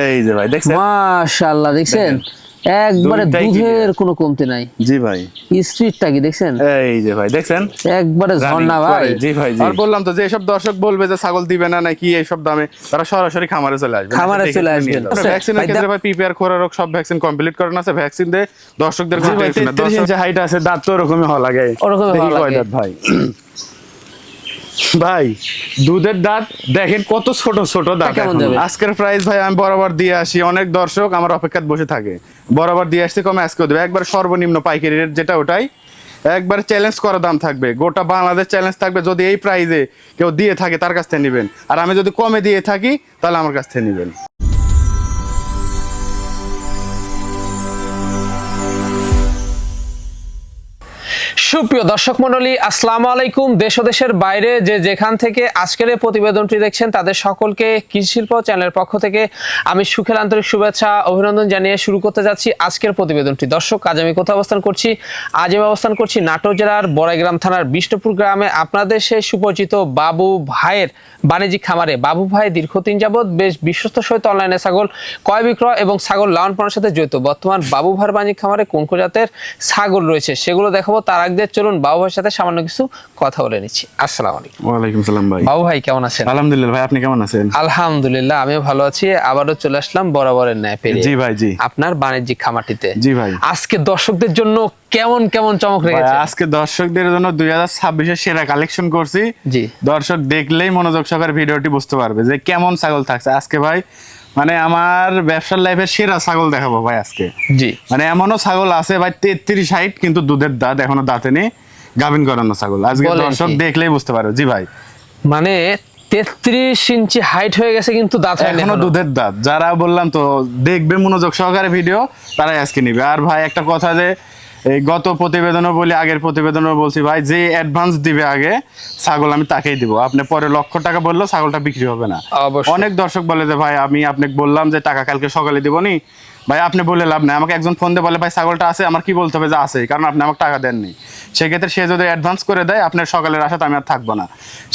এই যে ভাই দেখছেন, মাশাআল্লাহ দেখছেন একবারে দুধের কোনো কমতি নাই। জি ভাই স্ট্রিটটা কি দেখছেন, এই যে ভাই দেখছেন একবারে ঝর্ণা ভাই। জি ভাই জি। আর বললাম তো যে এসব দর্শক বলবে যে ছাগল দিবে না নাকি এইসব দামে, তারা সরাসরি খামারে চলে আসবে, খামারে চলে আসবেন। ভ্যাকসিনের ক্ষেত্রে ভাই পিপিআর খোরা রোগ সব ভ্যাকসিন কমপ্লিট করানো আছে, ভ্যাকসিন দিয়ে দর্শকদের কোনো টেনশন না। 33 ইঞ্চি হাইট আছে, দাঁত তো ওরকমই হওয়া লাগে, ওরকমই হওয়া লাগে ভাই। ভাই দুধের দাঁত দেখেন কত ছোট ছোট দাঁত। আজকের প্রাইস ভাই আমি বরাবর দিয়ে আসি, অনেক দর্শক আমার অপেক্ষায় বসে থাকে, বরাবর দিয়ে আসছি, কমে আজকেও দেবে একবার সর্বনিম্ন পাইকারি রেট যেটা ওটাই একবার চ্যালেঞ্জ করা দাম থাকবে, গোটা বাংলাদেশ চ্যালেঞ্জ থাকবে। যদি এই প্রাইজে কেউ দিয়ে থাকে তার কাছ থেকে নেবেন, আর আমি যদি কমে দিয়ে থাকি তাহলে আমার কাছ থেকে নেবেন। সুপ্রিয় দর্শক মণ্ডলী, আসসালামু আলাইকুম। দেশ ও দেশের বাইরে যে যেখান থেকে আজকের এই প্রতিবেদনটি দেখছেন তাদের সকলকে কৃষি শিল্প চ্যানেলের পক্ষ থেকে আমি সুখের আন্তরিক শুভেচ্ছা অভিনন্দন জানিয়ে শুরু করতে যাচ্ছি আজকের প্রতিবেদনটি। দর্শক, আজ আমি কোথায় অবস্থান করছি? আজ আমি অবস্থান করছি নাটোর জেলার বড়াইগ্রাম থানার বিষ্ণুপুর গ্রামে, আপনাদের সেই সুপরিচিত বাবু ভাইয়ের বাণিজ্যিক খামারে। বাবু ভাই দীর্ঘদিন যাবৎ বেশ বিশ্বস্ত সহিত অনলাইনে ছাগল ক্রয় বিক্রয় এবং ছাগল লালন পালনের সাথে জড়িত। বর্তমান বাবু ভাইয়ের বাণিজ্যিক খামারে কোন কোন জাতের ছাগল রয়েছে সেগুলো দেখাবো। তার আগে চলুন বাবু ভাইয়ের সাথে সামান্য কিছু কথা বলে নিচ্ছি। আসসালামু আলাইকুম। ওয়ালাইকুম সালাম ভাই। বাবু ভাই কেমন আছেন? আলহামদুলিল্লাহ ভাই, আপনি কেমন আছেন? আলহামদুলিল্লাহ আমিও ভালো আছি। আবারও চলে আসলাম বরাবরের ন্যায় পেরে। জি ভাই জি। আপনার বাণিজ্যিক খামারটিতে। জি ভাই। আজকে দর্শকদের জন্য কেমন কেমন চমক রেখেছে? আজকে দর্শকদের জন্য 2026 এর সেরা কালেকশন করছি। জি। দর্শক দেখলেই মনোযোগ সহকারে ভিডিওটি বুঝতে পারবে যে কেমন ছাগল থাকছে আজকে ভাই। মানে আমার ব্যবসার লাইফের সেরা ছাগল দেখাবো ভাই আজকে। জি। মানে এমনও ছাগল আছে ভাই 33 হাইট কিন্তু দুধের দাঁত এখনো দাঁতে নেই, গাভিন করানো ছাগল। আজকে দর্শক দেখলেই বুঝতে পারবে। জি ভাই। মানে 33 ইঞ্চি হাইট হয়ে গেছে কিন্তু দাঁত হয়নি এখনো দুধের দাঁত। যারা বললাম তো দেখবে মনোযোগ সহকারে ভিডিও, তারাই আজকে নিবে। আর ভাই একটা কথা, যে এই গত প্রতিবেদনও বলি, আগের প্রতিবেদনও বলছি ভাই, যে অ্যাডভান্স দিবে আগে ছাগল আমি তাকেই দিব। আপনি পরে লক্ষ টাকা বললেও ছাগলটা বিক্রি হবে না। অনেক দর্শক বলে যে ভাই আমি আপনাকে বললাম যে টাকা কালকে সকালে দিবনি, ভাই আপনি বলে লাভ নাই। আমাকে একজন ফোন দিয়ে বলে ভাই ছাগলটা আছে, আমার কি বলতে হবে যে আছে, কারণ আপনি আমাকে টাকা দেননি। সেক্ষেত্রে সে যদি অ্যাডভান্স করে দেয় আপনার সকালের আশাতে আমি আর থাকবো না।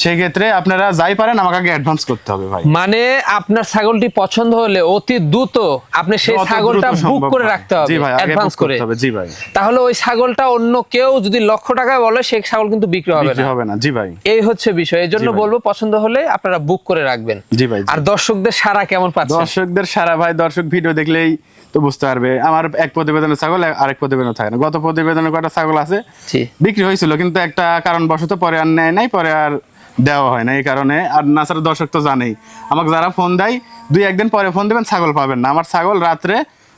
সেক্ষেত্রে আপনারা যাই পারেন আমাকে আগে অ্যাডভান্স করতে হবে ভাই। মানে আপনার ছাগলটি পছন্দ হলে অতি দ্রুত আপনি সেই ছাগলটা বুক করে রাখতে হবে, অ্যাডভান্স করে। জি ভাই। তাহলে ওই ছাগলটা অন্য কেউ যদি লক্ষ টাকায় বলে সেই ছাগল কিন্তু বিক্রি হবে না। জি ভাই। এই হচ্ছে বিষয়। এই জন্য বলবো পছন্দ হলে আপনারা বুক করে রাখবেন। জি ভাই। আর দর্শকদের সাড়া কেমন পাচ্ছেন? দর্শকদের সাড়া ভাই, দর্শক ভিডিও দেখলেই তো বুঝতে পারবে। আমার এক প্রতিবেদনের ছাগল আরেক প্রতিবেদনে থাকে না। গত প্রতিবেদনে কয়টা ছাগল আছে বিক্রি হয়েছিল, কিন্তু একটা কারণবশত পরে আর নেয় নাই, পরে আর দেওয়া হয় না এই কারণে। আর নাছাড়া দর্শক তো জানেই, আমাকে যারা ফোন দেয় 2-1 দিন পরে ফোন দেবেন ছাগল পাবেন না। আমার ছাগল রাত্রে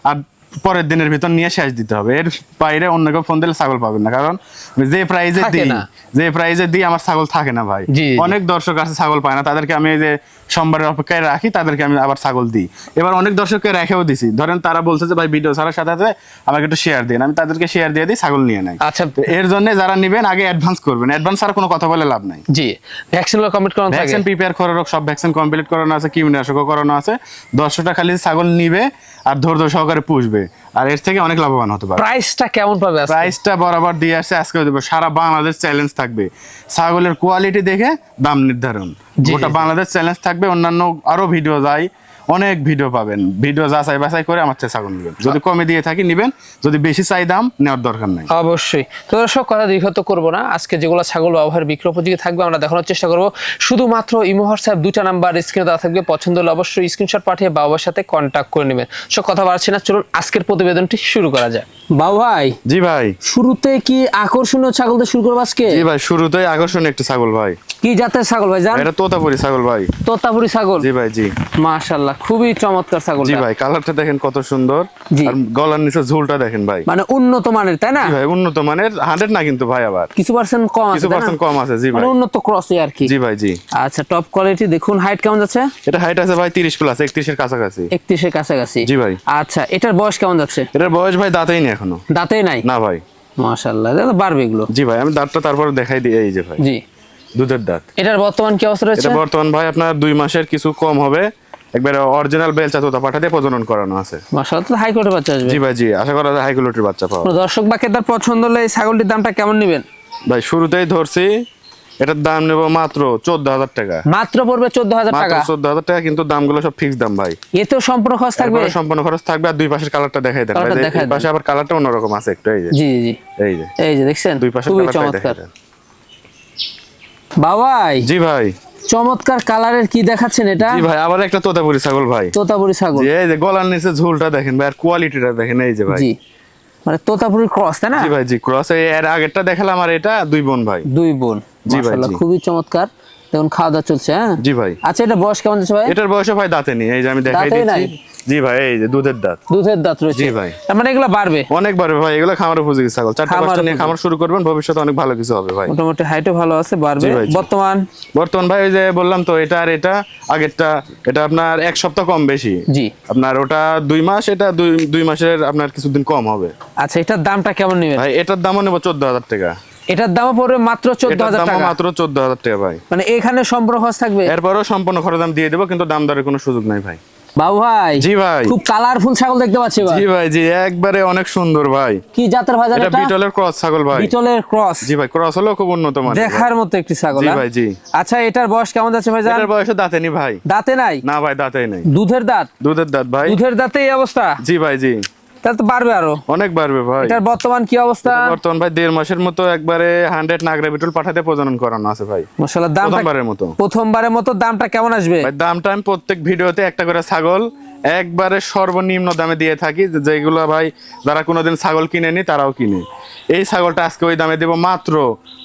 আর পরের দিনের ভিতর নিয়ে শেষ দিতে হবে, এর বাইরে অন্য কেউ ফোন দিলে ছাগল পাবেন না। কারণ যে প্রাইজে দিই আমার ছাগল থাকে না ভাই। অনেক দর্শক আছে ছাগল পায় না, তাদেরকে আমি এই যে সোমবারের অপেক্ষায় রাখি, তাদেরকে আমি আবার ছাগল দিই। এবার অনেক দর্শককে রেখেও দিছি, ধরেন তারা বলছে যে ভাই ভিডিও ছাড়ার সাথে সাথে আমাকে একটু শেয়ার দিন, আমি তাদেরকে শেয়ার দিয়ে দিই, ছাগল নিয়ে নেয়। আচ্ছা, এর জন্য যারা নিবেন আগে অ্যাডভান্স করবেন, অ্যাডভান্স ছাড়া কোনো কথা বলে লাভ নাই। জি। ভ্যাকসিন কমপ্লিট করানো থাকে, ভ্যাকসিন পিপিআর খোরা রোগ সব ভ্যাকসিন কমপ্লিট করানো আছে, কীটনাশকও করানো আছে। দর্শকটা খালি ছাগল নিবে আর ধৈর্য সহকারে পুষবে, আর এর থেকে অনেক লাভবান হতে পারে। প্রাইসটা কেমন পাবে? প্রাইসটা বরাবর দিয়ে আসছে, আজকে দেবো। সারা বাংলাদেশ চ্যালেঞ্জ থাকবে, ছাগলের কোয়ালিটি দেখে দাম নির্ধারণ গোটা বাংলাদেশ চ্যালেঞ্জ থাকবে। অন্যান্য আরো ভিডিও যায়, অনেক ভিডিও পাবেন, ভিডিও যাচাই বাছাই করে আমার থেকে ছাগল নেবেন। যদি কমে দিয়ে থাকি নিবেন, যদি বেশি চাই দাম নেওয়ার দরকার নাই। অবশ্যই। তো দর্শক, কথা দীর্ঘত করবো না, আজকে যেগুলো ছাগল ব্যবহার বিক্রয় উপযোগী থাকবে আমরা দেখানোর চেষ্টা করবো। শুধুমাত্র ইমো হোয়াটসঅ্যাপ 2টা নাম্বার স্ক্রিনে দেওয়া থাকবে, পছন্দ হলে অবশ্যই স্ক্রিনশট পাঠিয়ে বাবার সাথে কন্ট্যাক্ট করে নেবেন। সব কথা বাড়ছি না, চলুন আজকের প্রতিবেদনটি শুরু করা যায়। বাবু ভাই। জি ভাই। শুরুতে কি আকর্ষণীয় ছাগল দিয়ে শুরু করবো আজকে? জি ভাই, শুরুতেই আকর্ষণীয় একটা ছাগল ভাই। কি জাতের ছাগল ভাই জান? এটা তোতাপুরি ছাগল ভাই। তোতাপুরি ছাগল? জি ভাই জি। মাশাআল্লাহ, খুবই চমৎকার ছাগল। জি ভাই, কালারটা দেখেন কত সুন্দর, আর গলার নিচে ঝুলটা দেখেন ভাই, মানে উন্নত মানের, তাই না? জি ভাই, উন্নত মানের। 100 না কিন্তু ভাই, আবার কিছু পার্সেন্ট কম আছে, কিছু পার্সেন্ট কম আছে। জি ভাই, মানে উন্নত ক্রসে আর কি। জি ভাই জি। আচ্ছা, টপ কোয়ালিটি। দেখুন হাইট কেমন যাচ্ছে? এটা হাইট আছে ভাই 30 প্লাস, 31 এর কাছাকাছি। 31 এর কাছাকাছি। জি ভাই। আচ্ছা, এটার বয়স কেমন যাচ্ছে? এটার বয়স ভাই দাঁতেই নেই এখনো। দাঁতেই নাই? না ভাই। মাশাআল্লাহ, এটা বাড়বে এগুলো। জি ভাই, আমি দাঁতটা তারপর দেখাই দিই। এই যে ভাই, জি, দুধের দাঁত। এটার বর্তমান কি অবস্থা রয়েছে? এটা বর্তমান ভাই আপনার 2 মাসের কিছু কম হবে, একবারে অরিজিনাল বেলচা তোতা পাঠা দিয়ে প্রজনন করানো আছে। মাশাআল্লাহ, তো হাই কোয়ালিটির বাচ্চা আসবে। জি ভাই জি, আশা করা যায় হাই কোয়ালিটির বাচ্চা পাবো। দর্শক বা ক্রেতার পছন্দ হলে এই ছাগলটির দামটা কেমন নেবেন? ভাই শুরুতেই ধরছি এটার দাম নেব মাত্র 14,000 টাকা। মাত্র পড়বে 14,000 টাকা। 14,000 টাকা, কিন্তু দামগুলো সব ফিক্স দাম ভাই। এতেও সম্পূর্ণ খরচ থাকবে? সম্পূর্ণ খরচ থাকবে। আর দুই পাশের কালারটা দেখাই দেন ভাই, এই পাশে আবার কালারটা অন্যরকম আছে একটু। এই যে জি জি, এই যে দেখছেন, দুই পাশের খুবই কালারটা দেখাই চমৎকার। দেন বাবাই জি ভাই, চমৎকার কালারের কি দেখাচ্ছেন এটা? জি ভাই, আবার একটা তোতাপুরি ছাগল ভাই। তোতাপুরি ছাগল, এই যে গলার নিচে ঝুলটা দেখেন ভাই, আর কোয়ালিটিটা দেখেন। এই যে ভাই, জি মানে তোতাপুরি ক্রস, তাই না? জি ভাই, জি ক্রস। এর আগেরটা দেখালাম, আর এটা দুই বোন ভাই। দুই বোন, জি ভাই, মাশাআল্লাহ জি। খুবই চমৎকার। দেখুন খাওয়া দাওয়া চলছে। হ্যাঁ জি ভাই। আচ্ছা, এটা বয়স কেমন যাচ্ছে ভাই? এটার বয়সে ভাই দাঁতে নেই, এই যে আমি দেখাই দাঁতেই নাই? দিচ্ছি। জি ভাই, এই যে দুধের দাঁত। দুধের দাঁত রয়েছে? জি ভাই। তার মানে এগুলো বাড়বে অনেক বাড়বে ভাই, এগুলো খামার উপযোগী ছাগল। 4টা 5টা নিয়ে খামার শুরু করবেন, ভবিষ্যতে অনেক ভালো কিছু হবে ভাই। মোটামুটি হাইটও ভালো আছে, বাড়বে। জি ভাই, জি। বর্তমান ভাই, ওই যে বললাম তো, এটা আর এটা আগেরটা, এটা আপনার 1 সপ্তাহ কম বেশি। জি। আপনার ওটা 2 মাস, এটা 2 মাসের আপনার কিছুদিন কম হবে। আচ্ছা, এটার দামটা কেমন নেবেন ভাই এটার দামও নেব 14,000 টাকা। এটার দামও পড়বে মাত্র 14,000 টাকা? মাত্র 14,000 টাকা ভাই। মানে এখানে সম্পূর্ণ খরচ থাকবে? এরপরও সম্পূর্ণ খরচ দাম দিয়ে দেবো, কিন্তু দাম দরের কোনো সুযোগ নাই ভাই। বাবু ভাই, জি ভাই, খুব কালারফুল ছাগল দেখতে পাচ্ছি ভাই। জি ভাই, জি একবারে অনেক সুন্দর ভাই। কি জাতের ভাই? এটা বিটলের ক্রস ছাগল ভাই। বিটলের ক্রস? জি ভাই, ক্রস হলো খুব উন্নত মানের, দেখার মতো একটি ছাগল। জি হ্যাঁ? ভাই, জি। আচ্ছা, এটার বয়স কেমন যাচ্ছে ভাই? এটার বয়সে দাঁতে নি ভাই। দাঁতে নাই? না ভাই, দাঁতেই নাই। দুধের দাঁত? দুধের দাঁত ভাই। দুধের দাঁতে এই অবস্থা? জি ভাই, জি। তাহলে তো বাড়বে আরো। অনেক বাড়বে ভাই। এটার বর্তমান কি অবস্থা? বর্তমান ভাই 1.5 মাসের মতো একবারে 100 নাগরা বিটল পাঠাতে প্রজনন করানো আছে ভাই। মাশাআল্লাহ, দামটা প্রথমবারের মতো দামটা কেমন আসবে ভাই? দামটা আমি প্রত্যেক ভিডিওতে একটা করে ছাগল একবারে সর্বনিম্ন দামে দিয়ে থাকি, যেগুলো ভাই যারা কোনোদিন ছাগল কিনেনি তারাও কিনে। এই ছাগলটা আজকে ওই দামে দেব মাত্র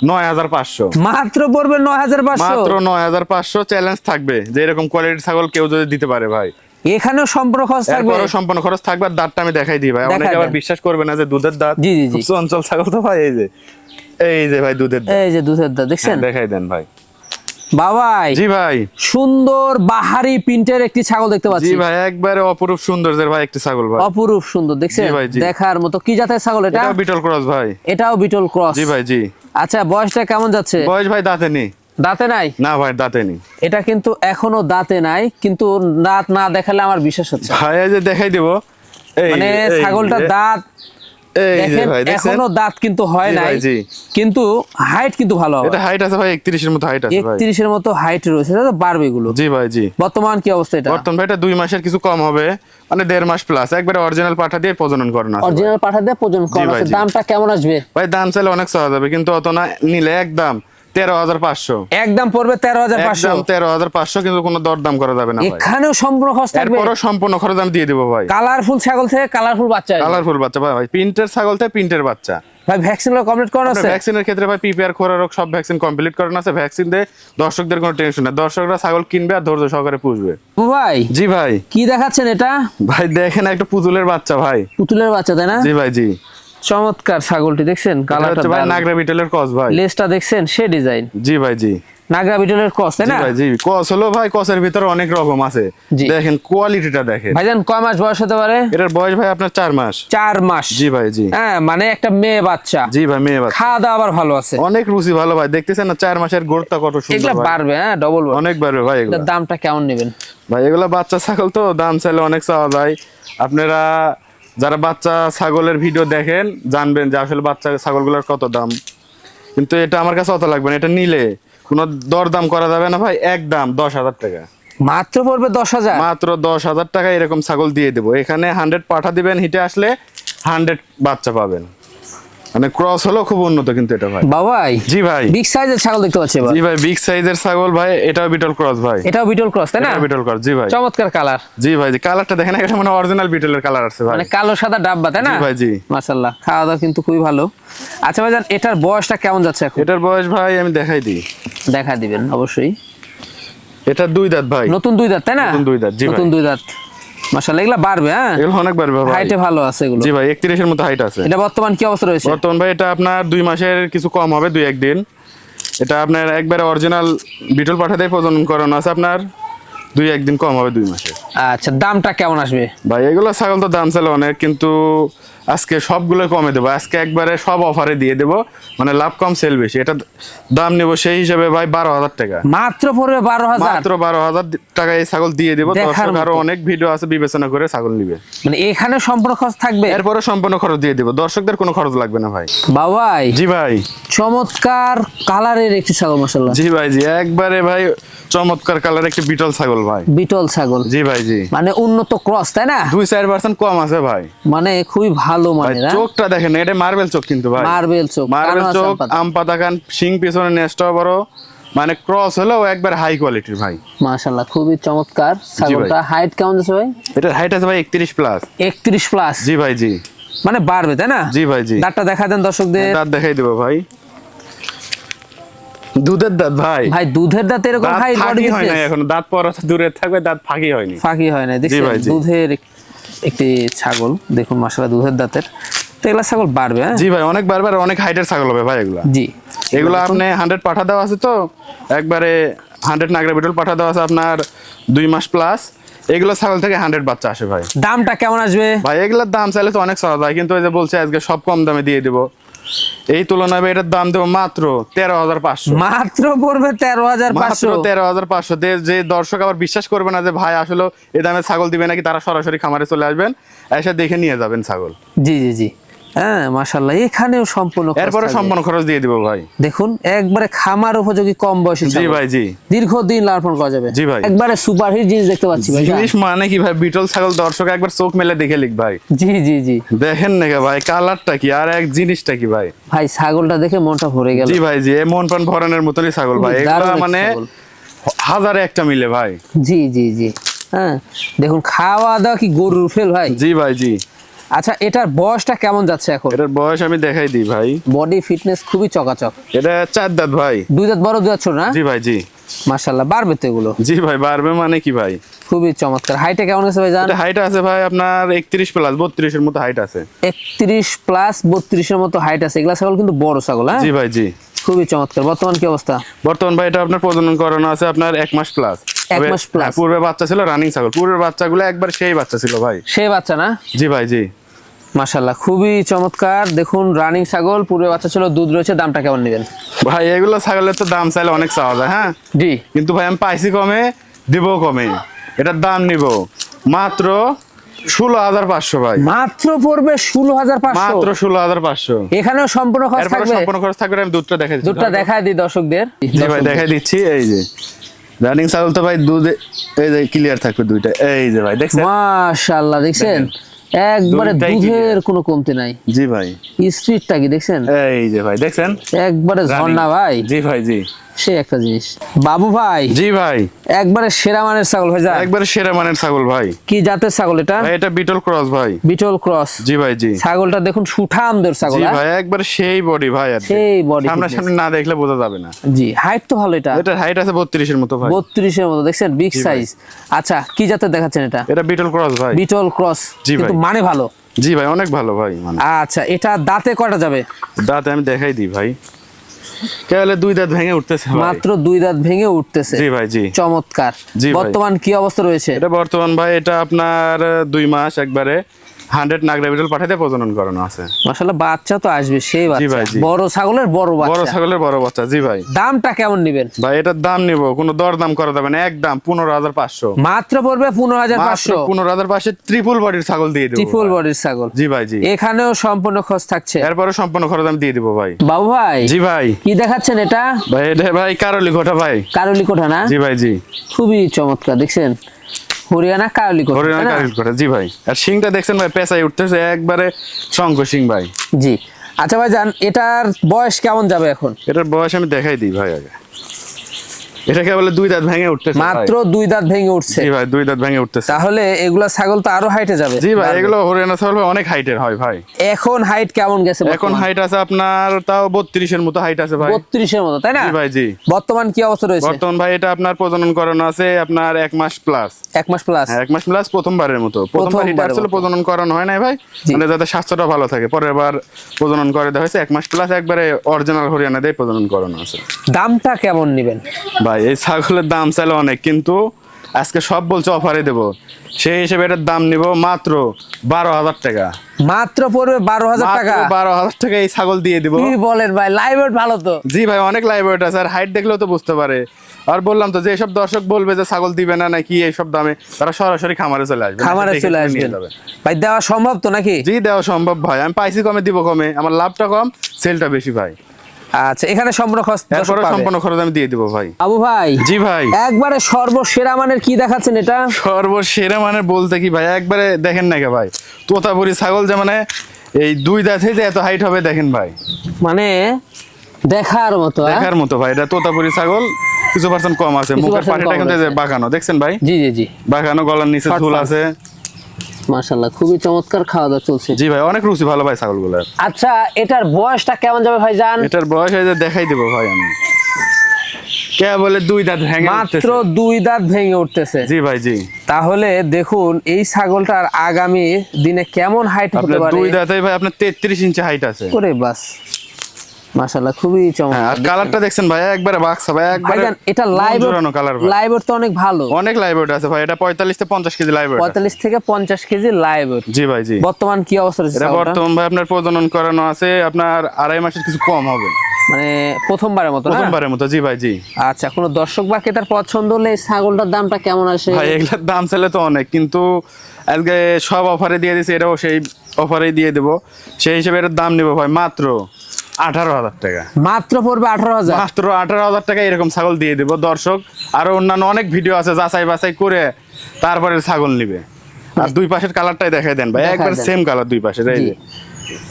9,500। মাত্র পড়বে 9,500? মাত্র 9,500। চ্যালেঞ্জ থাকবে যে এরকম কোয়ালিটির ছাগল কেউ যদি দিতে পারে ভাই। এখানেও সম্পূর্ণ খরচ থাকবে? এরপরও সম্পূর্ণ খরচ থাকবে। আর দাঁতটা আমি দেখাই দিই ভাই, অনেকে আবার বিশ্বাস করবে না যে দুধের দাঁত। জি জি জি, খুব চঞ্চল ছাগল তো ভাই। এই যে ভাই দুধের দাঁত, এই যে দুধের দাঁত দেখছেন? দেখাই দেন ভাই। বাবাই, জি ভাই, সুন্দর বাহারি প্রিন্টের একটি ছাগল দেখতে পাচ্ছি। জি ভাই, একবারে অপরূপ সৌন্দর্যের ভাই একটি ছাগল ভাই। অপরূপ সুন্দর দেখছেন? জি ভাই, জি। দেখার মতো। কি জাতের ছাগল এটা? এটাও বিটল ক্রস ভাই। এটাও বিটল ক্রস? জি ভাই, জি। আচ্ছা, বয়সটা কেমন যাচ্ছে? বয়স ভাই দাঁতে নেই। দাঁতে নাই? না ভাই, দাঁতে নেই। এটা কিন্তু এখনো দাঁতে নাই, কিন্তু দাঁত না দেখালে আমার বিশ্বাস হচ্ছে ভাই এই যে দেখাই দেব। মানে ছাগলটা দাঁত দেখেন, এখনো দাঁত কিন্তু হয় নাই, কিন্তু হাইট কিন্তু ভালো হবে। এটা হাইট আছে ভাই 31 এর মতো হাইট আছে ভাই। 31 এর মতো হাইট রয়েছে, তো বাড়বে এগুলো। জি ভাই, জি। বর্তমান কি অবস্থা এটা? বর্তমান ভাই এটা 2 মাসের কিছু কম হবে, মানে 1.5 মাস প্লাস। একবারে অরিজিনাল পাঠা দিয়ে প্রজনন করানো আছে। অরিজিনাল পাঠা দিয়ে প্রজনন করানো আছে। দামটা কেমন আসবে ভাই? দাম চাইলে অনেক চাওয়া যাবে, কিন্তু অত না নিলে একদম 13,500। একদম পড়বে 13,500? 13,500, কিন্তু কোনো দরদাম করা যাবে না ভাই। এখানেও সম্পূর্ণ খরচ থাকবে? এরপরও সম্পূর্ণ খরচ আমি দিয়ে দেব ভাই। কালারফুল ছাগল থেকে কালারফুল বাচ্চা আসবে? কালারফুল বাচ্চা ভাই, প্রিন্টের ছাগল থেকে প্রিন্টের বাচ্চা ভাই। ভ্যাকসিন কমপ্লিট করানো আছে? ভ্যাকসিনের ক্ষেত্রে ভাই পিপিআর খোরা রোগ সব ভ্যাকসিন কমপ্লিট করানো আছে। ভ্যাকসিন দিয়ে দর্শকদের কোনো টেনশন নাই, দর্শকরা ছাগল কিনবে আর ধৈর্য সহকারে পুষবে। ভাই জি ভাই। কি দেখাচ্ছেন এটা? ভাই দেখেন, একটা পুতুলের বাচ্চা ভাই। পুতুলের বাচ্চা, তাই না? জি ভাই, জি। চমৎকার ছাগলটি দেখছেন? কালারটা ভাই নাগরা বিটলের ক্রস ভাই। লেজটা দেখছেন? সে ডিজাইন। জি ভাই, জি। নাগরা বিটলের ক্রস, তাই জি না? ভাই, জি। ক্রস হলো ভাই, ক্রসের ভিতরে অনেক রকম আছে। দেখেন কোয়ালিটিটা দেখেন। ভাইজান কয় মাস বয়স হতে পারে? এটার বয়স ভাই আপনার 4 মাস। 4 মাস? জি ভাই, জি। হ্যাঁ, মানে একটা মেয়ে বাচ্চা। জি ভাই, মেয়ে বাচ্চা। খাওয়া দাওয়া আবার ভালো আছে? অনেক রুচি ভালো ভাই, দেখতেছেন না 4 মাসের গ্রোথটা কত সুন্দর। এগুলা বাড়বে, হ্যাঁ ডবল অনেক বাড়বে ভাই। এগুলা দামটা কেমন নেবেন ভাই? এগুলা বাচ্চা ছাগল তো, দাম চাইলে অনেক চাওয়া যায়। আপনারা যারা বাচ্চা ছাগলের ভিডিও দেখেন জানবেন যে আসলে বাচ্চা ছাগলগুলোর কত দাম। কিন্তু এটা আমার কাছে অত লাগবে না, এটা নিলে কোনো দরদাম করা যাবে না ভাই। একদম 10,000 টাকা। মাত্র পড়বে 10,000? মাত্র 10,000 টাকা এরকম ছাগল দিয়ে দেবো। এখানে 100 পাঠা দিবেন, হিটে আসলে 100 বাচ্চা পাবেন। মানে ক্রস হলো খুব উন্নত কিন্তু এটা ভাই। বাবাই, জি ভাই, বিগ সাইজের ছাগল দেখতে পাচ্ছি এবার। জি ভাই, বিগ সাইজের ছাগল ভাই। এটাও বিটল ক্রস ভাই। এটাও বিটল ক্রস, তাই না? বিটল ক্রস, জি ভাই। চমৎকার কালার। জি ভাই, কালারটা দেখেন, এটা মানে অরিজিনাল বিটলের কালার আছে ভাই। মানে কালো সাদা ডাব্বা, তাই না? জি ভাই, জি। মাশাআল্লাহ, খাওয়া দাওয়া কিন্তু খুবই ভালো। আচ্ছা ভাইজান, এটার বয়সটা কেমন যাচ্ছে এখন? এটার বয়স ভাই আমি দেখাই দিই। দেখা দিবেন অবশ্যই। এটা 2 দাঁত ভাই। নতুন 2 দাঁত, তাই না? নতুন 2 দাঁত, জি ভাই। নতুন 2 দাঁত, মাশাআল্লাহ। এগুলা বাড়বে, হ্যাঁ? এগুলো অনেক বাড়বে ভাই। হাইটে ভালো আছে এগুলো? জি ভাই, 31 এর মতো হাইট আছে। এটা বর্তমান কি অবস্থা রয়েছে? বর্তমান ভাই এটা আপনার 2 মাসের কিছু কম হবে, 2-1 দিন। এটা আপনার একবারে অরিজিনাল বিটল পাঠা দিয়ে প্রজনন করানো আছে আপনার। 2-1 দিন কম হবে 2 মাসে। আচ্ছা, দামটা কেমন আসবে ভাই এগুলো ছাগল তো দাম চাইলে অনেক, কিন্তু আজকে সবগুলো কমে দেবো, আজকে একবারে সব অফারে দিয়ে দেবো, মানে লাভ কম সেল বেশি। এটা দাম নেবো সেই হিসাবে ভাই 12,000 টাকা মাত্র পড়বে 12,000, মাত্র 12,000 টাকা এই ছাগল দিয়ে দেবো। দেখার দর্শক আরো মতো। অনেক ভিডিও আছে, বিবেচনা করে ছাগল নিবে। মানে এখানে সম্পূর্ণ খরচ থাকবে, এরপরে সম্পূর্ণ খরচ দিয়ে দেবো, দর্শকদের কোনো খরচ লাগবে না ভাই। বাবাই জি ভাই, চমৎকার কালারের একটি ছাগল মাশাআল্লাহ। জি ভাই, জি একবারে ভাই চমৎকার কালার একটি বিটল ছাগল ভাই। বিটল ছাগল, জি ভাই, জি মানে উন্নত ক্রস, তাই না? 2-4% কম আছে ভাই। মানে খুবই ভালো ভাই মানের, চোখটা দেখেন, এটা মার্বেল চোখ কিন্তু ভাই, মার্বেল চোখ, মার্বেল কানও আছে চোখ, আমপাতা। আম পাতা কান, শিং পিছনে নেস্টাও বড়, মানে ক্রস হলেও একবার হাই কোয়ালিটির ভাই। মাশাআল্লাহ খুবই চমৎকার ছাগলটা। হাইট কেমন আছে ভাই? এটার হাইট আছে ভাই 31 প্লাস। 31 প্লাস, জি ভাই, জি মানে বাড়বে, তাই না? জি ভাই, জি দাঁতটা দেখা দেন দর্শকদের। দাঁত দেখাই দেবো ভাই, দুধের দাঁত ভাই। ভাই দুধের দাঁত এরকম দাঁত হাই বডি ফাঁকি হয় না ফিটনেস, এখন, দাঁত পড়া দূরে থাকবে, দাঁত ফাঁকি হয়নি। ফাঁকি হয় না, দেখছেন ভাই, জি। দুধের একটি ছাগল, দেখুন মাশাআল্লাহ দুধের দাঁতের। তো এগুলা ছাগল বাড়বে, হ্যাঁ জি ভাই, অনেক বারবার অনেক হাইটের ছাগল হবে ভাই এগুলা। জি। এগুলো আপনি 100 পাঠা দেওয়া আছে, তো একবারে 100 নাগরা বিটল পাঠা দেওয়া আছে আপনার 2 মাস প্লাস। এগুলো ছাগল থেকে 100 বাচ্চা আসে ভাই। দামটা কেমন আসবে ভাই এগুলোর দাম চাইলে তো অনেক সহজ হয়, কিন্তু ওই যে বলছে আজকে সব কম দামে দিয়ে দিব, এই তুলনায় এটার দাম দেবো মাত্র 13,500। মাত্র পড়বে 13,500। মাত্র 13,500 যে দর্শক আবার বিশ্বাস করবে না যে ভাই আসলে এই দামে ছাগল দিবে নাকি, তারা সরাসরি খামারে চলে আসবেন, এসে দেখে নিয়ে যাবেন ছাগল। জি জি জি, হ্যাঁ মাশাআল্লাহ এখানেও সম্পূর্ণ খরচ এরপরে থাকবে। সম্পূর্ণ খরচ দিয়ে দিব ভাই। দেখুন একবারে খামার উপযোগী কম বয়সী জি ছাগল। ভাই, জি দীর্ঘদিন লালন পালন করা যাবে। জি ভাই। একবারে সুপারহিট জিনিস দেখতে পাচ্ছি ভাই। জিনিস মানে কি ভাই, বিটল ছাগল দর্শক একবার চোখ মেলে দেখে লিখ ভাই। জি জি জি, দেখেন না ভাই কালারটা কি, আর এক জিনিসটা কি ভাই। ভাই ছাগলটা দেখে মনটা ভরে গেল। জি ভাই, জি মন প্রাণ ভরানোর মতনই ছাগল ভাই, খুবই এগুলা দারুণ একটা মানে ছাগল। হাজারে একটা মিলে ভাই। জি জি জি, হ্যাঁ দেখুন খাওয়া দাওয়া কি গরুর ফেল ভাই। জি ভাই, জি আচ্ছা এটার বয়সটা কেমন যাচ্ছে এখন? এটার বয়স আমি দেখাই দিই ভাই। বডি ফিটনেস খুবই চকাচক। এটা 4 দাঁত ভাই। দুই দাঁত বড়, দুই দাঁত ছোট না? জি ভাই, জি মাশাআল্লাহ বাড়বে তো এগুলো। জি ভাই, বাড়বে মানে কি ভাই। খুবই চমৎকার। হাইটে কেমন আছে ভাই জান? এটা হাইট আছে ভাই আপনার 31 প্লাস 32 এর মতো হাইট আছে। 31 প্লাস 32 এর মতো হাইট আছে। এগুলা ছাগল কিন্তু বড় ছাগল, হ্যাঁ জি ভাই, জি খুবই চমৎকার। বর্তমান কি অবস্থা? বর্তমান ভাই এটা আপনার প্রজনন করানো আছে আপনার 1 মাস প্লাস। 1 মাস প্লাস। পূর্বে বাচ্চা ছিল রানিং ছাগল, পূর্বের বাচ্চাগুলো একবার সেই বাচ্চা ছিল ভাই। সেই বাচ্চা না? জি ভাই, জি মাশাআল্লাহ খুবই চমৎকার। দেখুন রানিং ছাগল, পূর্বে বাচ্চা ছিল, দুধ রয়েছে। দামটা কেমন নেবেন ভাই? এগুলো ছাগলের তো দাম চাইলে অনেক চাওয়া যায়, হ্যাঁ জি। কিন্তু ভাই আমি পাইছি কমে, দিব কমে। এটার দাম নিব মাত্র 16,500 ভাই। মাত্র পড়বে 16,500। মাত্র 16,500। এখানেও সম্পূর্ণ খরচ এরপরে থাকবে। সম্পূর্ণ খরচ থাকবে। আমি দুধটা দেখাই দিচ্ছি। দুধটা দেখায় দিই দর্শকদের। জি ভাই দেখাই দিচ্ছি। এই যে রানিং ছাগল তো ভাই দুধ এই যে ক্লিয়ার থাকবে দুইটা। এই যে ভাই দেখছেন, মাশাআল্লাহ দেখছেন একবারে দুধটাই দুধের clear। কোনো কমতি নাই। জি ভাই স্পিডটা কি দেখছেন? এই যে ভাই দেখছেন, একবারে ঝর্ণা ভাই। জি ভাই, জি সে একটা জিনিস। বাবু ভাই জি ভাই, একবারে সেরা মানের ছাগল ভাই যা। একবারে সেরা মানের ছাগল ভাই। কি জাতের ছাগল এটা? ভাই এটা বিটল ক্রস ভাই। বিটল ক্রস। জি ভাই, জি ছাগলটা দেখুন সুঠামদের ছাগল, জি হ্যাঁ? ভাই, একবার সেই বডি ভাই, আর সেই বডি সামনাসামনি না দেখলে বোঝা যাবে না। জি হাইট তো ভালো। এটা এটার হাইট আছে 32 এর মতো ভাই। 32 এর মতো দেখছেন, বিগ জি ভাই। সাইজ। আচ্ছা কি জাতের দেখাচ্ছেন এটা? এটা বিটল ক্রস ভাই। বিটল ক্রস, জি কিন্তু ভাই। মানে ভালো। জি ভাই, অনেক ভালো ভাই মানে। আচ্ছা এটা দাঁতে কয়টা যাবে? দাঁত আমি দেখাই দিই ভাই, কেবল 2 দাঁত ভেঙে উঠতেছে ভাই। মাত্র 2 দাঁত ভেঙে উঠতেছে। জি ভাই, জি চমৎকার। জি ভাই। বর্তমান কি অবস্থা রয়েছে? এটা বর্তমান ভাই এটা আপনার 2 মাস একবারে 100 নাগরা বিটল পাঠাতে প্রজনন করানো আছে। মাশাআল্লাহ বাচ্চা তো আসবে সেই বাচ্চা। ভাই, জি। বড় ছাগলের বড় বড় বাচ্চা। ছাগলের বড় বাচ্চা। জি ভাই। দামটা কেমন নেবেন? ভাই এটার দাম নিব, কোনো দর দাম করা যাবে না, একদম 15,500। মাত্র পড়বে 15,500। 15,500 ট্রিপল বডির ছাগল দিয়ে দেব। ট্রিপল বডির ছাগল। জি ভাই, জি এখানেও সম্পূর্ণ খরচ থাকছে। এরপরে সম্পূর্ণ খরচ আমি দিয়ে দিব ভাই। বাবু ভাই জি ভাই, কি দেখাচ্ছেন এটা? ভাই এটা ভাই কারলি ঘটা ভাই। কারলি কোঠা না? জি ভাই, জি খুবই চমৎকার। দেখছেন হরিয়ানা কারলি কোঠা, হরিয়ানা তাই না? কারলি ঘটা। জি ভাই, আর শিংটা দেখছেন ভাই, পেঁচাই উঠতেছে একবারে শঙ্খ সিং ভাই। জি। আচ্ছা ভাই জান এটার বয়স কেমন যাবে এখন? এটার বয়স আমি দেখাই দিই ভাই আগে। এটা কেবল 2 দাঁত ভেঙে উঠতেছে ভাই। মাত্র 2 দাঁত ভেঙে উঠছে। জি ভাই, 2 দাঁত ভেঙে উঠতেছে। তাহলে এগুলা ছাগল তো আরো হাইটে যাবে। জি ভাই, এগুলো হরিয়ানা ছাগল ভাই, অনেক হাইটের হয় ভাই। এখন হাইট কেমন গেছে? এখন হাইট আছে আপনার তাও 32 এর মতো হাইট আছে ভাই। 32 এর মতো, তাই না? জি ভাই, জি বর্তমান কি অবস্থা রয়েছে? বর্তমান ভাই এটা আপনার প্রজনন করানো আছে আপনার 1 মাস প্লাস। 1 মাস প্লাস। হ্যাঁ 1 মাস প্লাস, প্রথমবারের মতো। প্রথমবার এটা আসলে প্রজনন করানো হয় নাই ভাই, জি। মানে যাতে স্বাস্থ্যটা ভালো থাকে। পরের বার প্রজনন করে দেওয়া হয়েছে 1 মাস প্লাস, একবারে অরিজিনাল হরিয়ানা দিয়ে প্রজনন করানো আছে। দামটা কেমন নেবেন? ভাই এই ছাগলের দাম চাইলে অনেক, কিন্তু আজকে সব বলছে অফারে দেবো, সেই হিসেবে এটার দাম নিব মাত্র 12,000 টাকা। মাত্র পড়বে 12,000 টাকা? 12,000 টাকা এই ছাগল দিয়ে দিব। কি বলেন ভাই, লাইভ ওয়েট ভালো তো? জি ভাই, অনেক লাইভ ওয়েট আছে, আর হাইট দেখলেও তো বুঝতে পারে। আর বললাম তো যে এসব দর্শক বলবে যে ছাগল দিবে না নাকি এইসব দামে, তারা সরাসরি খামারে চলে আসবে। খামারে চলে আসবে ভাই, দেওয়া সম্ভব তো নাকি? জি দেওয়া সম্ভব ভাই, আমি পাইছি কমে দিব কমে, আমার লাভটা কম সেলটা বেশি ভাই। আচ্ছা, এখানে সম্পূর্ণ খরচ এরপরে সম্পূর্ণ খরচ আমি দিয়ে দিব ভাই। আবু ভাই। জি ভাই, একবারে সর্বসেরা মানের কি দেখাচ্ছেন এটা? সর্বসেরা মানের বলতে কি ভাই, একবারে দেখেন না কে ভাই, তোতাপুরি ছাগল, যে মানে এই 2 দাঁত যে এত হাইট হবে দেখেন ভাই, মানে দেখার মতো, দেখার মতো ভাই। এটা তোতাপুরি ছাগল, কিছু পার্সেন্ট কম আছে, মুখের পাটিটা কিন্তু এই যে বাঁকানো, দেখছেন ভাই? জি জি জি, বাঁকানো, গলার নিচে ঝুল আছে। মাশাআল্লাহ, খুবই চমৎকার খাওয়া দাওয়া চলছে। জি ভাই, অনেক রুচি ভালো ভাই ছাগলগুলোর। আচ্ছা, এটার বয়সটা কেমন যাবে ভাই জান? এটার বয়স হয়ে দেখাই দেবো ভাই আমি, কে বলে 2 দাঁত ভেঙে মাত্র 2 দাঁত ভেঙে উঠতেছে। জি ভাই জি। তাহলে দেখুন এই ছাগলটার আগামী দিনে কেমন হাইট হতে পারে। 2 দাঁতে ভাই আপনার 33 ইঞ্চি হাইট আছে। ওরে বাস, মাশাআল্লাহ, খুবই চমৎকার। আর কালারটা দেখছেন ভাই, একবারে বাক্সা ভাই, একবারে এটা লাইভ কালার, লাইভ তো অনেক ভালো, অনেক লাইভ ওয়েট আছে ভাই। এটা 45 থেকে 50 কেজি লাইভ ওয়েট, 45 থেকে 50 কেজি লাইভ ওয়েট। জি ভাই জি। বর্তমান কি অবস্থা রয়েছে? এটা বর্তমান ভাই আপনার প্রজনন করানো আছে, আপনার 2.5 মাসের কিছু কম হবে, মানে প্রথমবারের মতো না? প্রথমবারের মতো, জি ভাই জি। আচ্ছা, কোন দর্শক বা ক্রেতার পছন্দ হলে এই ছাগলটার দামটা কেমন আসে? ভাই এগুলার দাম চাইলে তো অনেক, কিন্তু আজকে সব অফারে দিয়ে দিছি, এটাও সেই অফারেই দিয়ে দেবো। সেই হিসেবে এটার দাম নিব ভাই মাত্র 18,000 টাকা। মাত্র পড়বে 18,000? মাত্র 18,000 টাকা এরকম ছাগল দিয়ে দিব দর্শক। আরো অন্যান্য অনেক ভিডিও আছে, যাচাই বাছাই করে তারপরে ছাগল নিবে। আর 2 পাশের কালারটাই দেখাই দেন ভাই, একবার সেম কালার 2 পাশের, এই যে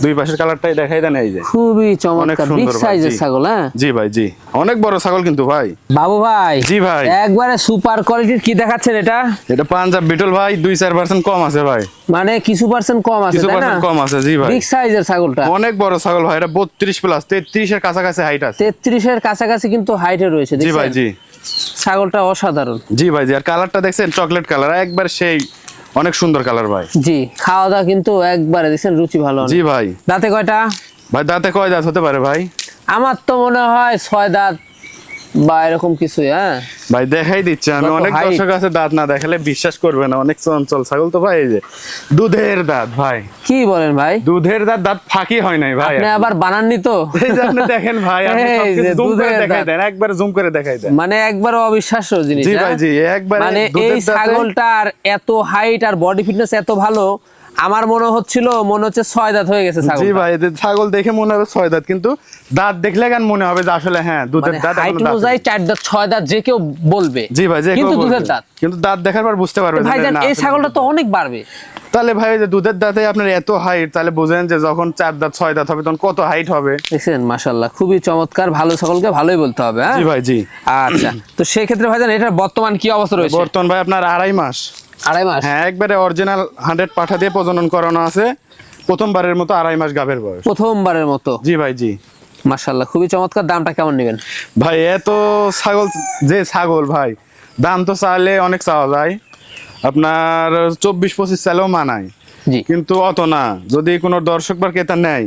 2 পাশের কালারটাই দেখাই দেন, এই যে খুবই চমৎকার বিগ সাইজের ছাগল। হ্যাঁ জি ভাই জি, অনেক বড় ছাগল কিন্তু ভাই। বাবু ভাই। জি ভাই, একবারে সুপার কোয়ালিটির কি দেখাচ্ছেন এটা? এটা পাঞ্জাব বিটল ভাই, 2-4% কম আছে ভাই, মানে কিছু পার্সেন্ট কম আছে, কিছু তাই না? পার্সেন্ট কম আছে, জি ভাই। বিগ সাইজের ছাগলটা অনেক বড় ছাগল ভাই, এটা 32 প্লাস 33 এর কাছাকাছি হাইট আছে, 33 এর কাছাকাছি কিন্তু হাইটে রয়েছে। জি ভাই জি। ছাগলটা অসাধারণ। জি ভাই জি, আর কালারটা দেখছেন চকলেট কালার, একবার সেই অনেক সুন্দর কালার ভাই। জি, খাওয়া দাওয়া কিন্তু একবারে দেখছেন রুচি ভালো। জি ভাই। দাঁতে কয়টা ভাই? দাঁতে কয় দাঁত হতে পারে ভাই? আমার তো মনে হয় 6 দাঁত বা এরকম কিছু। হ্যাঁ ভাই দেখাই দিচ্ছে আমি, অনেক দর্শক আছে দাঁত না দেখালে বিশ্বাস করবে না, অনেক চঞ্চল ছাগল তো ভাই। এই যে দুধের দাঁত ভাই। কি বলেন ভাই? দুধের দাঁত, দাঁত ফাঁকি হয় নাই ভাই, আপনি আবার বানাননি তো? এই যে আপনি দেখেন ভাই, আপনি সবকিছু জুম করে দেখাই দেন, একবার জুম করে দেখাই দেন। মানে একবার অবিশ্বাস্য জিনিস। জি ভাই জি, একবার মানে এই ছাগলটার এত হাইট আর বডি ফিটনেস এত ভালো, আমার মনে হচ্ছে 6 দাঁত হয়ে গেছে ছাগল। জি ভাই, ছাগল দেখে মনে হবে 6 দাঁত, কিন্তু দাঁত দেখলে কেন মনে হবে যে আসলে হ্যাঁ দুধের দাঁত। হাইট অনুযায়ী 4 দাঁত 6 দাঁত যে কেউ বলবে। জি ভাই, যে কিন্তু দুধের দাঁত, কিন্তু দাঁত দেখার পর বুঝতে পারবে ভাই জান এই ছাগলটা তো অনেক বাড়বে। তাহলে ভাই যে দুধের দাঁতে আপনার এত হাইট, তাহলে বুঝেন যে যখন 4 দাঁত 6 দাঁত হবে তখন কত হাইট হবে। দেখছেন, মাশাআল্লাহ, খুবই চমৎকার। ভালো ছাগলকে ভালোই বলতে হবে। হ্যাঁ জি ভাই জি। আচ্ছা, তো সেই ক্ষেত্রে ভাইজান এটার বর্তমান কি অবস্থা রয়েছে? বর্তমান ভাই আপনার 2.5 মাস। 2.5 মাস? হ্যাঁ, একবারে অরিজিনাল 100 পাঠা দিয়ে প্রজনন করানো আছে, প্রথমবারের মতো 2.5 মাস গাভের বয়স। প্রথমবারের মতো? জি ভাই জি। মাশাআল্লাহ, খুবই চমৎকার। দামটা কেমন নেবেন ভাই? এত ছাগল, যে ছাগল ভাই দাম তো চাইলে অনেক চাওয়া যায়, আপনার 24-25 চাইলেও মানায়, জি, কিন্তু অত না। যদি কোনো দর্শক বা ক্রেতা নেয়,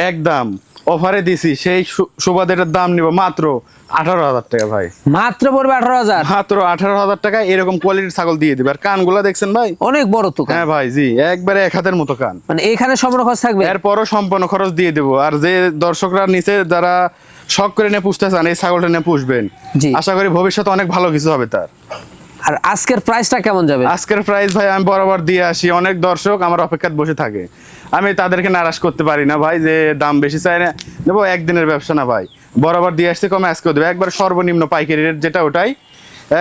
একদম অফারে দিছি, সেই সুবাদের দাম নিব মাত্র 18,000 টাকা ভাই। মাত্র পড়বে 18,000? মাত্র 18,000 টাকা এরকম কোয়ালিটির ছাগল দিয়ে দিবে। আর কানগুলা দেখছেন ভাই, অনেক বড় তো কান। হ্যাঁ ভাই জি, একবারে 1 হাতের মতো কান। মানে এখানে সম্পূর্ণ খরচ থাকবে? এরপরও সম্পূর্ণ খরচ দিয়ে দেবো। আর যে দর্শকরা নিচে যারা শখ করে নিয়ে পুষতে চান, এই ছাগলটা নিয়ে পুষবেন, জি, আশা করি ভবিষ্যতে অনেক ভালো কিছু হবে তার। আর আজকের প্রাইসটা কেমন যাবে? আজকের প্রাইস ভাই আমি বরাবর দিয়ে আসি, অনেক দর্শক আমার অপেক্ষায় বসে থাকে, আমি তাদেরকে নারাজ করতে পারি না ভাই যে দাম বেশি চাই না, দেবো একদিনের ব্যবসা না ভাই, বরাবর দিয়ে আসছি, কমে আজকেও দেবো। একবার সর্বনিম্ন পাইকারি রেট যেটা ওটাই,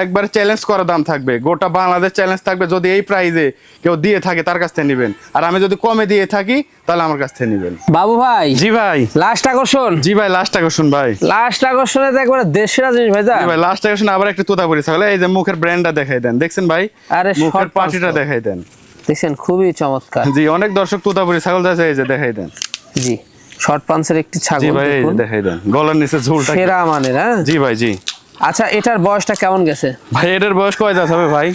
একবার চ্যালেঞ্জ করা দাম থাকবে, গোটা বাংলাদেশ চ্যালেঞ্জ থাকবে। যদি এই প্রাইজে কেউ দিয়ে থাকে তার কাছ থেকে নেবেন, আর আমি যদি কমে দিয়ে থাকি তাহলে আমার কাছ থেকে নেবেন। বাবু ভাই। জি ভাই। লাস্ট আকর্ষণ? জি ভাই, লাস্ট আকর্ষণ ভাই। লাস্ট আকর্ষণে তো একবারে দেশসেরা জিনিস ভাই। জি ভাই, লাস্ট আকর্ষণ আবার একটা তোতাপুরি ছাগল। এই যে মুখের ব্র্যান্ডটা দেখাই দেন, দেখছেন ভাই? আরে মুখের পাটিটা দেখাই দেন, দেখছেন, খুবই চমৎকার। জি, অনেক দর্শক তোতাপুরি ছাগল আছে, এই যে দেখাই দেন। জি, শর্ট পাঞ্চের একটি ছাগল। জি ভাই, এই যে দেখাই দেন, গলার নিচে ঝুলটা সেরা মানের। হ্যাঁ জি ভাই জি। আচ্ছা, এটার বয়সটা কেমন গেছে ভাই? এটার বয়স কয় দাঁত হবে ভাই?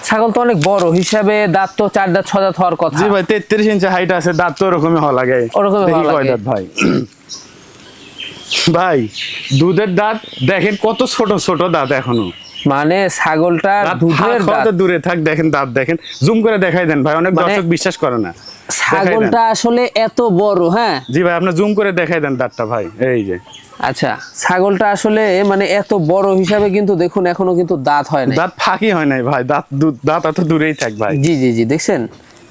ছাগল তো অনেক বড় হিসাবে, দাঁত তো 4 দাঁত 6 দাঁত হওয়ার কথা। জি ভাই, 33 ইঞ্চি হাইট আছে, দাঁত তো ওরকমই হওয়া লাগে। ওরকমই দেখি হওয়া কয় লাগে। দাঁত ভাই? ভাই দুধের দাঁত দেখেন কত ছোট ছোট দাঁত এখনো, মানে ছাগলটার দাঁত দুধের ফাঁক হওয়া দাঁত। তো দূরে থাক, দেখেন দাঁত দেখেন, জুম করে দেখাই দেন ভাই, অনেক মানে দর্শক বিশ্বাস করে না। ছাগলটা আসলে এত বড়, হ্যাঁ জি ভাই, আপনি জুম করে দেখাই দেন দাঁতটা ভাই, এই যে আচ্ছা ছাগলটা আসলে মানে এত বড় হিসাবে কিন্তু দেখুন এখনো কিন্তু দাঁত হয় না। দাঁত ফাঁকি হয় নাই ভাই, দাঁত এত দূরেই থাক ভাই। জি জি জি, দেখছেন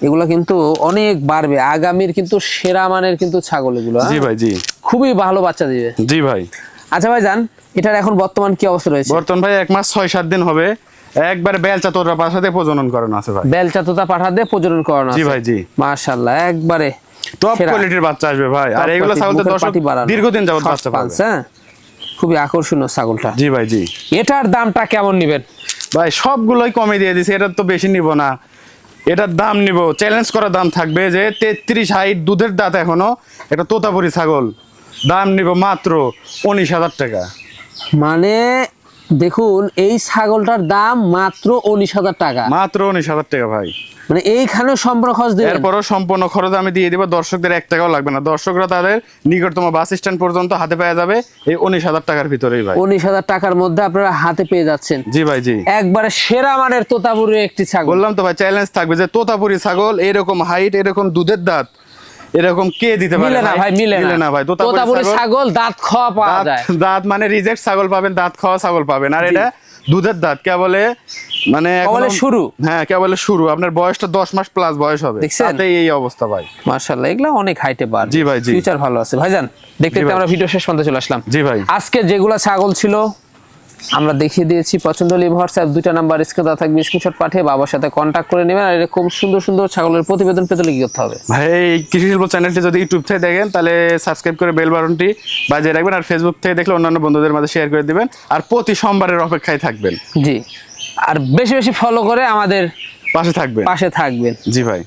এগুলো কিন্তু অনেক বাড়বে, আগামীর কিন্তু সেরা মানের কিন্তু ছাগল এগুলো। জি ভাই, জি খুবই ভালো বাচ্চা দিবে। জি ভাই। আচ্ছা ভাই জান, এটার এখন বর্তমান কি অবস্থা রয়েছে? বর্তমান ভাই 1 মাস 6-7 দিন হবে, একবার বেলচা তোরা পাশাতে প্রজনন করানো আছে ভাই। বেলচা তোতা পাঠা দিয়ে প্রজনন করানো আছে। জি ভাই, জি মাশাআল্লাহ, একবারে টপ সেরা। কোয়ালিটির বাচ্চা আসবে ভাই। আর Top এগুলো quality, ছাগল তো বুকের দর্শক পাটি বাড়ানো। দীর্ঘদিন যাবত Short বাচ্চা পাবে। pulse, হ্যাঁ খুবই আকর্ষণীয় ছাগলটা। জি ভাই, জি এটার দামটা কেমন নিবেন? ভাই সবগুলোই কমে দিয়ে দিছে, এটার তো বেশি নিব না, এটার দাম নিব চ্যালেঞ্জ করা দাম থাকবে যে 33 হাইট, দুধের দাঁত এখনো, এটা তোতাপুরি ছাগল, দাম নিব মাত্র 19,000 টাকা। মানে দেখুন এই ছাগলটার দাম মাত্র 19,000 টাকা, মাত্র 19,000 টাকা ভাই। মানে এইখানে সম্পূর্ণ খরচ দেবেন? এরপরও সম্পূর্ণ খরচ আমি দিয়ে দিব, দর্শকদের 1 টাকাও লাগবে না, দর্শকরা তাদের নিকটতম বাস স্ট্যান্ড পর্যন্ত হাতে পেয়ে যাবে এই 19,000 টাকার ভিতরেই ভাই। 19,000 টাকার মধ্যে আপনারা হাতে পেয়ে যাচ্ছেন জি ভাই, জি একবারে সেরা মানের তোতাপুরি একটি ছাগল। বললাম তো ভাই, চ্যালেঞ্জ থাকবে যে তোতাপুরি ছাগল এরকম হাইট, এরকম দুধের দাঁত, এরকম কে দিতে পারে? মিলে না ভাই, মিলে না ভাই। তোতাপুরি ছাগল দাঁত খাওয়া পাওয়া যায়। দাঁত মানে রিজেক্ট ছাগল পাবেন, দাঁত খাওয়া ছাগল পাবেন, আর এটা দুধের দাঁত কেবলে মানে কেবলে এখনো- শুরু। হ্যাঁ কেবলে শুরু, আপনার বয়সটা 10 মাস প্লাস বয়স হবে, দেখছেন? তাতেই এই অবস্থা ভাই। মাশাআল্লাহ, এগুলা অনেক হাইটে পার। জি ভাই, জি। ফিউচার ভালো আছে ভাইজান। দেখতে জি দেখতে ভাই। আমরা ভিডিও শেষ পর্যন্ত চলে আসলাম। জি ভাই। আজকে যেগুলা ছাগল ছিল আমরা দেখিয়ে দিয়েছি, পছন্দ হলে হোয়াটসঅ্যাপ 2টা নাম্বার স্ক্রিনে দেওয়া থাকবে, স্ক্রিনশট পাঠিয়ে বাবার সাথে কন্ট্যাক্ট করে নেবেন। আর এরকম সুন্দর সুন্দর ছাগলের প্রতিবেদন পেতে হলে কি করতে হবে? ভাই এই কৃষি শিল্প চ্যানেলটি যদি ইউটিউব থেকে দেখেন তাহলে সাবস্ক্রাইব করে বেল বাটনটি বাজিয়ে রাখবেন, আর ফেসবুক থেকে দেখলে অন্যান্য বন্ধুদের মাঝে শেয়ার করে দিবেন, আর প্রতি সোমবারের অপেক্ষায় থাকবেন। জি, আর বেশি বেশি ফলো করে আমাদের পাশে থাকবেন। পাশে থাকবেন। জি ভাই।